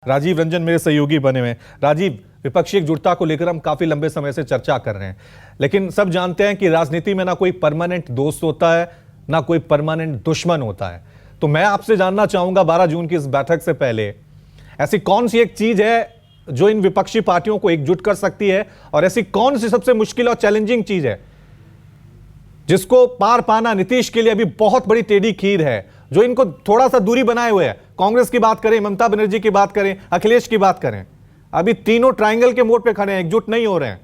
राजीव रंजन मेरे सहयोगी बने हुए हैं। राजीव, विपक्षी एकजुटता को लेकर हम काफी लंबे समय से चर्चा कर रहे हैं, लेकिन सब जानते हैं कि राजनीति में ना कोई परमानेंट दोस्त होता है, ना कोई परमानेंट दुश्मन होता है। तो मैं आपसे जानना चाहूंगा 12 जून की इस बैठक से पहले ऐसी कौन सी एक चीज है जो इन विपक्षी पार्टियों को एकजुट कर सकती है, और ऐसी कौन सी सबसे मुश्किल और चैलेंजिंग चीज है जिसको पार पाना नीतीश के लिए अभी बहुत बड़ी टेढ़ी खीर है, जो इनको थोड़ा सा दूरी बनाए हुए है। कांग्रेस की बात करें, ममता बनर्जी की बात करें, अखिलेश की बात करें, अभी तीनों ट्रायंगल के मोड़ पे खड़े हैं, एकजुट नहीं हो रहे हैं।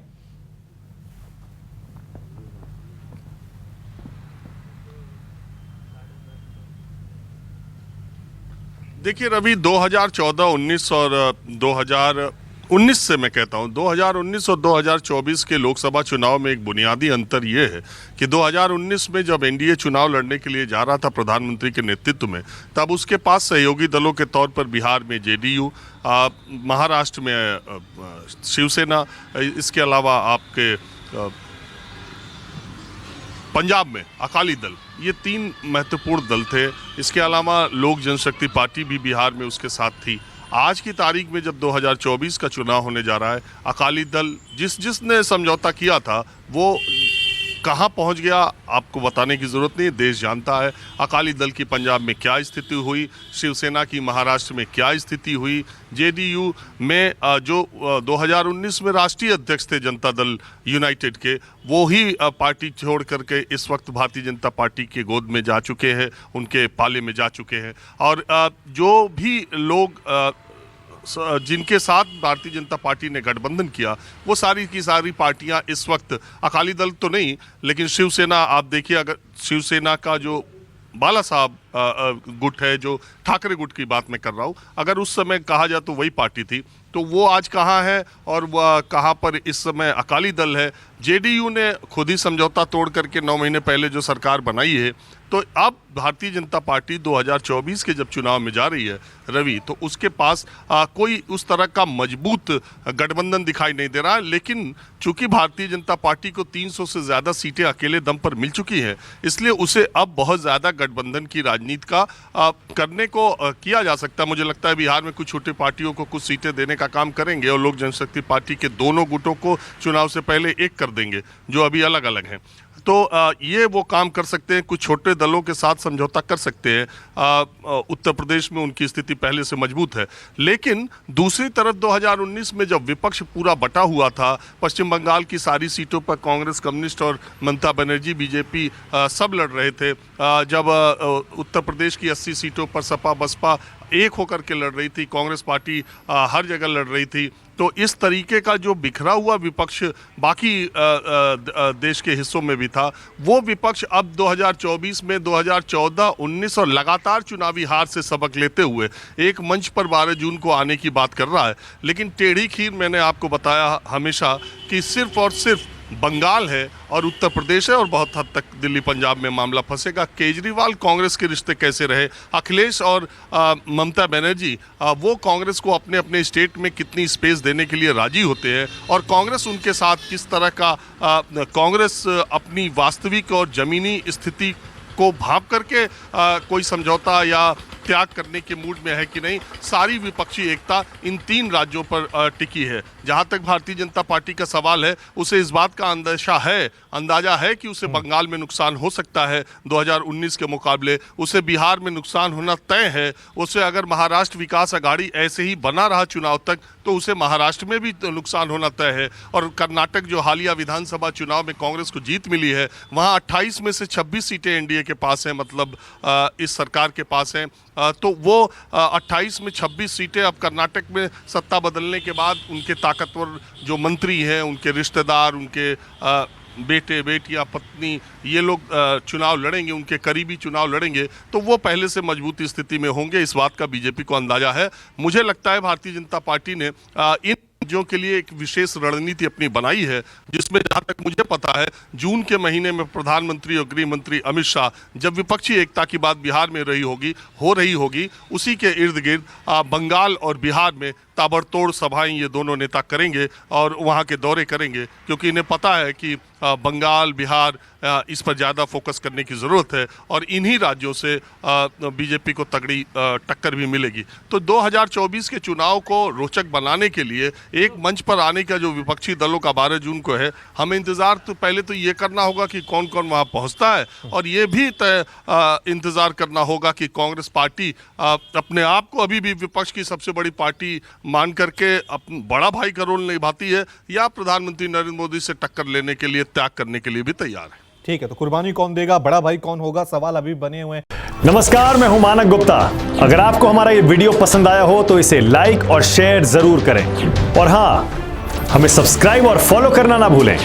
देखिए रवि, 2014, 19 और 2019 से मैं कहता हूं 2019 और 2024 के लोकसभा चुनाव में एक बुनियादी अंतर यह है कि 2019 में जब एनडीए चुनाव लड़ने के लिए जा रहा था प्रधानमंत्री के नेतृत्व में, तब उसके पास सहयोगी दलों के तौर पर बिहार में जेडीयू, महाराष्ट्र में शिवसेना, इसके अलावा आपके पंजाब में अकाली दल, ये तीन महत्वपूर्ण दल थे। इसके अलावा लोक जनशक्ति पार्टी भी बिहार में उसके साथ थी। आज की तारीख में जब 2024 का चुनाव होने जा रहा है, अकाली दल जिसने समझौता किया था वो कहाँ पहुँच गया आपको बताने की ज़रूरत नहीं, देश जानता है। अकाली दल की पंजाब में क्या स्थिति हुई, शिवसेना की महाराष्ट्र में क्या स्थिति हुई, जेडीयू में जो 2019 में राष्ट्रीय अध्यक्ष थे जनता दल यूनाइटेड के, वो ही पार्टी छोड़ करके इस वक्त भारतीय जनता पार्टी के गोद में जा चुके हैं, उनके पाले में जा चुके हैं। और जो भी लोग जिनके साथ भारतीय जनता पार्टी ने गठबंधन किया, वो सारी की सारी पार्टियां इस वक्त, अकाली दल तो नहीं लेकिन शिवसेना, आप देखिए, अगर शिवसेना का जो बाला साहब गुट है, जो ठाकरे गुट की बात मैं कर रहा हूँ, अगर उस समय कहा जाए तो वही पार्टी थी, तो वो आज कहाँ है और वह कहाँ पर इस समय अकाली दल है। जेडीयू ने खुद ही समझौता तोड़ करके 9 महीने पहले जो सरकार बनाई है, तो अब भारतीय जनता पार्टी 2024 के जब चुनाव में जा रही है रवि, तो उसके पास कोई उस तरह का मजबूत गठबंधन दिखाई नहीं दे रहा है। लेकिन चूंकि भारतीय जनता पार्टी को 300 से ज़्यादा सीटें अकेले दम पर मिल चुकी हैं, इसलिए उसे अब बहुत ज़्यादा गठबंधन की राजनीति का करने को किया जा सकता है। मुझे लगता है बिहार में कुछ छोटी पार्टियों को कुछ सीटें देने का काम करेंगे और लोक जनशक्ति पार्टी के दोनों गुटों को चुनाव से पहले एक कर देंगे, जो अभी अलग अलग हैं। तो ये वो काम कर सकते हैं, कुछ छोटे दलों के साथ समझौता कर सकते हैं। उत्तर प्रदेश में उनकी स्थिति पहले से मजबूत है। लेकिन दूसरी तरफ 2019 में जब विपक्ष पूरा बटा हुआ था, पश्चिम बंगाल की सारी सीटों पर कांग्रेस, कम्युनिस्ट और ममता बनर्जी, बीजेपी सब लड़ रहे थे। जब उत्तर प्रदेश की 80 सीटों पर सपा बसपा एक होकर के लड़ रही थी, कांग्रेस पार्टी हर जगह लड़ रही थी, तो इस तरीके का जो बिखरा हुआ विपक्ष बाकी देश के हिस्सों में भी था, वो विपक्ष अब 2024 में 2014, 19 और लगातार चुनावी हार से सबक लेते हुए एक मंच पर 12 जून को आने की बात कर रहा है। लेकिन टेढ़ी खीर मैंने आपको बताया हमेशा कि सिर्फ और सिर्फ बंगाल है और उत्तर प्रदेश है, और बहुत हद तक दिल्ली पंजाब में मामला फंसेगा। केजरीवाल कांग्रेस के रिश्ते कैसे रहे, अखिलेश और ममता बनर्जी वो कांग्रेस को अपने अपने स्टेट में कितनी स्पेस देने के लिए राजी होते हैं, और कांग्रेस उनके साथ किस तरह का कांग्रेस अपनी वास्तविक और ज़मीनी स्थिति को भांप करके कोई समझौता या त्याग करने के मूड में है कि नहीं। सारी विपक्षी एकता इन तीन राज्यों पर टिकी है। जहां तक भारतीय जनता पार्टी का सवाल है, उसे इस बात का अंदाजा है कि उसे बंगाल में नुकसान हो सकता है 2019 के मुकाबले, उसे बिहार में नुकसान होना तय है, उसे अगर महाराष्ट्र विकास अघाड़ी ऐसे ही बना रहा चुनाव तक तो उसे महाराष्ट्र में भी नुकसान होना तय है। और कर्नाटक जो हालिया विधानसभा चुनाव में कांग्रेस को जीत मिली है, वहाँ 28 में से 26 सीटें एनडीए के पास हैं, मतलब इस सरकार के पास हैं। तो वो 28 में 26 सीटें अब कर्नाटक में सत्ता बदलने के बाद उनके ताकतवर जो मंत्री हैं, उनके रिश्तेदार, उनके बेटे बेटियां, पत्नी, ये लोग चुनाव लड़ेंगे, उनके करीबी चुनाव लड़ेंगे, तो वो पहले से मजबूत स्थिति में होंगे। इस बात का बीजेपी को अंदाजा है। मुझे लगता है भारतीय जनता पार्टी ने इन राज्यों के लिए एक विशेष रणनीति अपनी बनाई है, जिसमें जहां तक मुझे पता है जून के महीने में प्रधानमंत्री और गृह मंत्री अमित शाह जब विपक्षी एकता की बात बिहार में हो रही होगी, उसी के इर्द गिर्द बंगाल और बिहार में ताबड़तोड़ सभाएं ये दोनों नेता करेंगे और वहां के दौरे करेंगे, क्योंकि इन्हें पता है कि बंगाल, बिहार, इस पर ज़्यादा फोकस करने की ज़रूरत है और इन्हीं राज्यों से बीजेपी को तगड़ी टक्कर भी मिलेगी। तो 2024 के चुनाव को रोचक बनाने के लिए एक मंच पर आने का जो विपक्षी दलों का 12 जून को है, हमें इंतज़ार तो पहले तो ये करना होगा कि कौन कौन वहाँ पहुँचता है और ये भी इंतज़ार करना होगा कि कांग्रेस पार्टी अपने आप को अभी भी विपक्ष की सबसे बड़ी पार्टी मान करके बड़ा भाई का रोल निभाती है या प्रधानमंत्री नरेंद्र मोदी से टक्कर लेने के लिए, त्याग करने के लिए भी तैयार है। ठीक है, तो कुर्बानी कौन देगा, बड़ा भाई कौन होगा, सवाल अभी बने हुए हैं। नमस्कार, मैं हूं मानक गुप्ता। अगर आपको हमारा ये वीडियो पसंद आया हो तो इसे लाइक और शेयर जरूर करें और हां, हमें सब्सक्राइब और फॉलो करना ना भूलें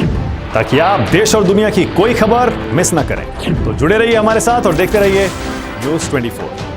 ताकि आप देश और दुनिया की कोई खबर मिस ना करें। तो जुड़े रहिए हमारे साथ और देखते रहिए न्यूज़ 24।